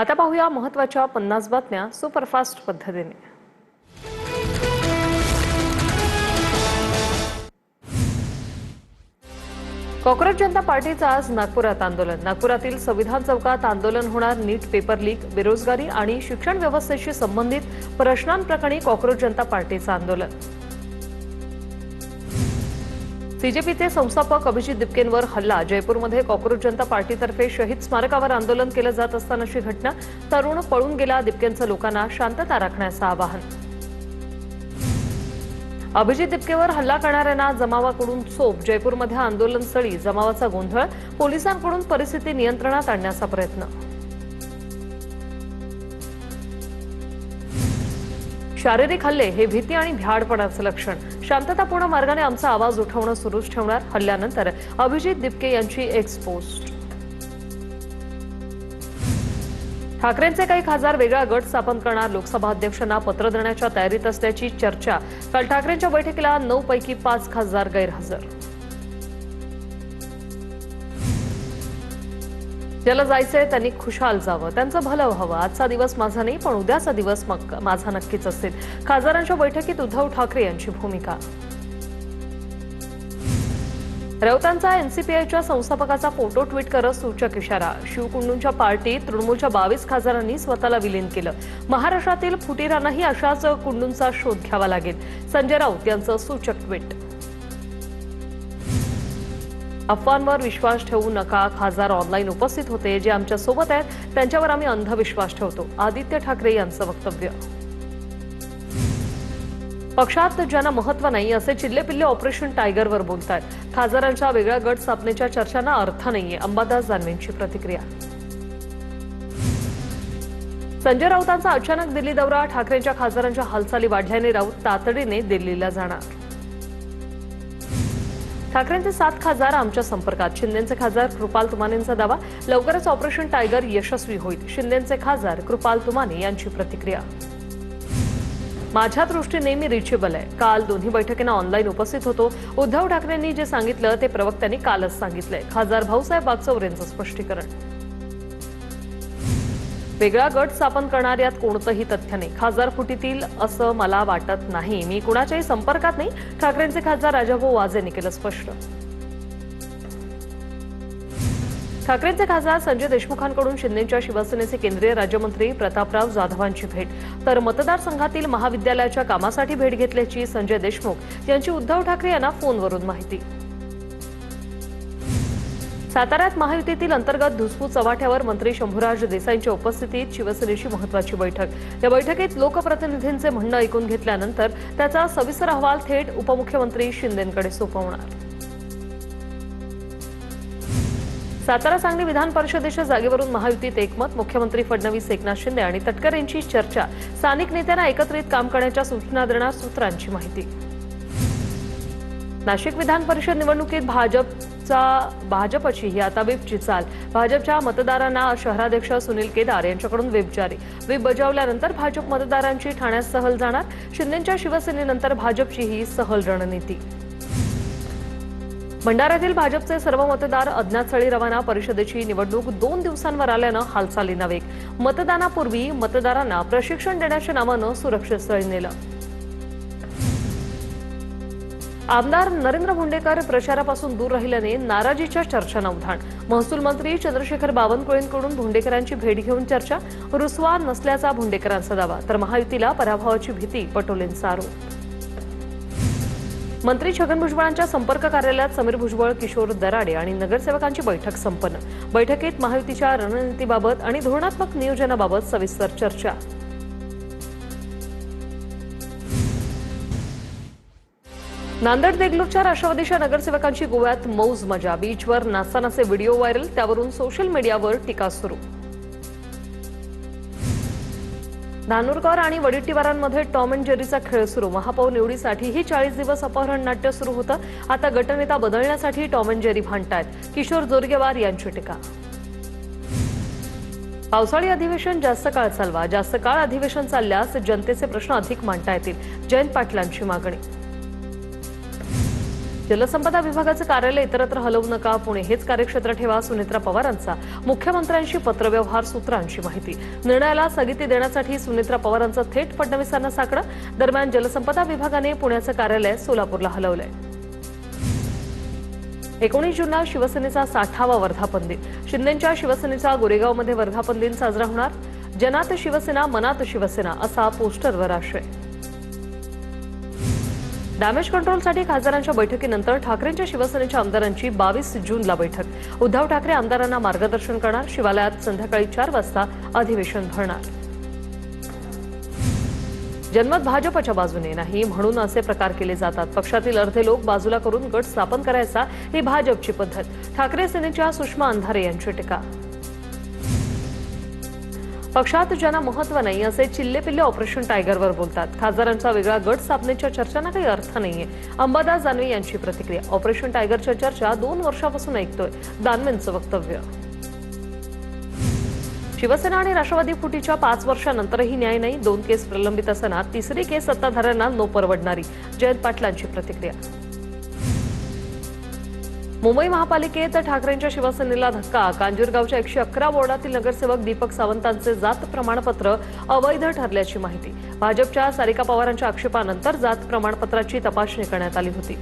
आता पाहूया महत्त्वाच्या 50 बातम्या सुपरफास्ट पद्धतीने। काँग्रेस जनता पार्टीचं आज नागपुरात आंदोलन। नागपुरातील संविधान चौकात आंदोलन होणार। नीट पेपर लीक, बेरोजगारी आणि शिक्षण व्यवस्थेशी संबंधित प्रश्नांप्रकरणी काँग्रेस जनता पार्टीचं आंदोलन। सीजेपीचे संस्थापक अभिजित दिपकेंवर हल्ला। जयपूरमध्ये काँग्रेस जनता पार्टीतर्फे शहीद स्मारकावर आंदोलन केलं जात असतानाची घटना। तरुण पळून गेला। दिपकेंचं लोकांना शांतता राखण्याचं आवाहन। अभिजित दिपकेवर हल्ला करणाऱ्यांना जमावाकडून चोप। जयपूरमध्ये आंदोलनस्थळी जमावाचा गोंधळ। पोलिसांकडून परिस्थिती नियंत्रणात आणण्याचा प्रयत्न। शारीरिक हल्ले हे भीती आणि भ्याडपणाचं लक्षण। शांततापूर्ण मार्गाने आमचा आवाज उठवणं सुरूच ठेवणार। हल्ल्यानंतर अभिजित दिपके यांची एक्स पोस्ट। ठाकरेंचे काही खासदार वेगळा गट स्थापन करणार। लोकसभा अध्यक्षांना पत्र देण्याच्या तयारीत असल्याची चर्चा। काल ठाकरेंच्या बैठकीला 9 पैकी 5 खासदार गैरहजर। ज्याला जायचंय त्यांनी खुशाल जावं, त्यांचं भलं व्हावं। आजचा दिवस माझा नाही, पण उद्याचा दिवस माझा नक्कीच असेल। खासदारांच्या बैठकीत उद्धव ठाकरे यांची भूमिका। राऊतांचा एनसीपीआयच्या संस्थापकाचा फोटो ट्विट करत सूचक इशारा। शिवकुंडूंच्या पार्टीत तृणमूलच्या 22 खासदारांनी स्वतःला विलीन केलं। महाराष्ट्रातील फुटीरांनाही अशाच कुंडूंचा शोध घ्यावा लागेल। संजय राऊत यांचं सूचक ट्विट। अफवांवर विश्वास ठेवू नका। खासदार ऑनलाईन उपस्थित होते, जे आमच्या सोबत आहेत त्यांच्यावर आम्ही अंधविश्वास ठेवतो। आदित्य ठाकरे यांचं वक्तव्य। पक्षात ज्यांना महत्व नाही असे चिल्लेपिल्ले ऑपरेशन टायगरवर बोलतात। खासदारांच्या वेगळ्या गट स्थापनेच्या चर्चांना अर्थ नाहीये। अंबादास दानवेंची प्रतिक्रिया। संजय राऊतांचा अचानक दिल्ली दौरा। ठाकरेंच्या खासदारांच्या हालचाली वाढल्याने राऊत तातडीने दिल्लीला जाणार। ठाकरेंचे 7 खासदार आमच्या संपर्कात। शिंदेचे खासदार कृपाल तुमानेंचा दावा। लवकरच ऑपरेशन टायगर यशस्वी होईल। शिंदेचे खासदार कृपाल तुमाने यांची प्रतिक्रिया। माझ्या दृष्टीने नेहमी रिचेबल आहे। काल दोन्ही बैठकींना ऑनलाईन उपस्थित होतो। उद्धव ठाकरेंनी जे सांगितलं ते प्रवक्त्यांनी कालच सांगितलंय। खासदार भाऊसाहेब वागचौर यांचं स्पष्टीकरण। वेगळा गट स्थापन करणार यात कोणतंही तथ्य नाही। खासदार फुटीतील असं मला वाटत नाही। मी कुणाच्याही संपर्कात नाही। ठाकरेंचे खासदार राजाभाऊ वाजेंनी केलं स्पष्ट। ठाकरेंचे खासदार संजय देशमुखांकडून शिंदेच्या शिवसेनेचे केंद्रीय राज्यमंत्री प्रतापराव जाधवांची भेट। तर मतदारसंघातील महाविद्यालयाच्या कामासाठी भेट घेतल्याची संजय देशमुख यांची उद्धव ठाकरे यांना फोनवरून माहिती। साताऱ्यात महायुतीतील अंतर्गत धुसफूस चव्हाट्यावर मंत्री शंभूराज देसाईंच्या उपस्थितीत शिवसेनेची महत्त्वाची बैठक। या बैठकीत लोकप्रतिनिधींचे म्हणणं ऐकून घेतल्यानंतर त्याचा सविस्तर अहवाल थेट उपमुख्यमंत्री शिंदेंकडे सोपवणार। सातारा सांगली विधान परिषदेच्या जागेवरून महायुतीत एकमत। मुख्यमंत्री फडणवीस, एकनाथ शिंदे आणि तटकरे यांची चर्चा। स्थानिक नेत्यांना एकत्रित काम करण्याच्या सूचना देणार सूत्रांची माहिती। नाशिक विधान परिषद निवडणुकीत भाजपची ही आता व्हीपची चाल। भाजपच्या मतदारांना शहराध्यक्ष सुनील केदार यांच्याकडून व्हीप जारी। व्हीप बजावल्यानंतर भाजप मतदारांची ठाण्यात सहल जाणार। शिंदेच्या शिवसेनेनंतर भाजपची ही सहल रणनीती। भंडाऱ्यातील भाजपचे सर्व मतदार अज्ञातस्थळी रवाना। परिषदेची निवडणूक 2 दिवसांवर आल्यानं हालचालींना वेग। मतदानापूर्वी मतदारांना प्रशिक्षण देण्याच्या नावानं सुरक्षितस्थळी नेलं। आमदार नरेंद्र भोंडेकर प्रचारापासून दूर राहिल्याने नाराजीच्या चर्चांना उधाण। महसूल मंत्री चंद्रशेखर बावनकुळेंकडून भोंडेकरांची भेट घेऊन चर्चा। रुसवा नसल्याचा भोंडेकरांचा दावा। तर महायुतीला पराभवाची भीती, पटोलेंचा आरोप। मंत्री छगन भुजबळांच्या संपर्क कार्यालयात समीर भुजबळ, किशोर दराडे आणि नगरसेवकांची बैठक संपन्न। बैठकीत महायुतीच्या रणनीतीबाबत आणि धोरणात्मक नियोजनाबाबत सविस्तर चर्चा। नांदेड देगलूरच्या राष्ट्रवादीच्या नगरसेवकांची गोव्यात मौज मजा। बीचवर नाचतानाचे व्हिडिओ व्हायरल। त्यावरून सोशल मीडियावर टीका सुरू। धानोरकर आणि वडेट्टीवारांमध्ये टॉम अँड जेरीचा खेळ सुरू। महापौर निवडीसाठीही 40 दिवस अपहरण नाट्य सुरू होतं। आता गटनेता बदलण्यासाठी टॉम अँड जेरी भांडतायत। किशोर जोरगेवार यांची टीका। पावसाळी अधिवेशन जास्त काळ चालवा। जास्त काळ अधिवेशन चालल्यास जनतेचे प्रश्न अधिक मांडता येतील। जयंत पाटलांची मागणी। जलसंपदा विभागाचं कार्यालय इतरत्र हलवू नका, पुणे हेच कार्यक्षेत्र ठेवा, सुनेत्रा पवारांचा मुख्यमंत्र्यांशी पत्रव्यवहार सूत्रांची माहिती. निर्णयाला स्थगिती देण्यासाठी सुनेत्रा पवारांचं थेट फडणवीसांना साकडं. दरम्यान जलसंपदा विभागाने पुण्याचं कार्यालय सोलापूरला हलवलंय. 19 जूनला शिवसेनेचा 60वा वर्धापन दिन. शिंदेंच्या शिवसेनेचा गोरेगावमध्ये वर्धापन दिन साजरा होणार. जनात शिवसेना मनात शिवसेना असा पोस्टरवर आशय. डॅमेज कंट्रोलसाठी खासदारांच्या बैठकीनंतर ठाकरेंच्या शिवसेनेच्या आमदारांची 22 जूनला बैठक. उद्धव ठाकरे आमदारांना मार्गदर्शन करणार. शिवालयात संध्याकाळी 4 वाजता अधिवेशन भरणार. जनमत भाजपच्या बाजूने नाही म्हणून असे प्रकार केले जातात. पक्षातील अर्धे लोक बाजूला करून गट स्थापन करायचा ही भाजपची पद्धत. ठाकरे सेनेच्या सुषमा अंधारे यांची टीका. पक्षात ज्यांना महत्व नाही असे चिल्लेपिल्ले ऑपरेशन टायगरवर बोलतात. खासदारांचा वेगळा गट स्थापनेच्या चर्चांना काही अर्थ नाहीये. अंबादास दानवे यांची प्रतिक्रिया. ऑपरेशन टायगरच्या चर्चा 2 वर्षापासून ऐकतोय. दानवेंचं वक्तव्य. शिवसेना आणि राष्ट्रवादी फुटीच्या 5 वर्षांनंतरही न्याय नाही. 2 केस प्रलंबित असताना 3री केस सत्ताधाऱ्यांना नो परवडणारी. जयंत पाटलांची प्रतिक्रिया. मुंबई महापालिकेत ठाकरेंच्या शिवसेनेला धक्का. कांजूरगावच्या 111 वॉर्डातील नगरसेवक दीपक सावंतांचे जात प्रमाणपत्र अवैध ठरल्याची माहिती. भाजपच्या सारिका पवारांच्या आक्षेपानंतर जात प्रमाणपत्राची तपासणी करण्यात आली होती.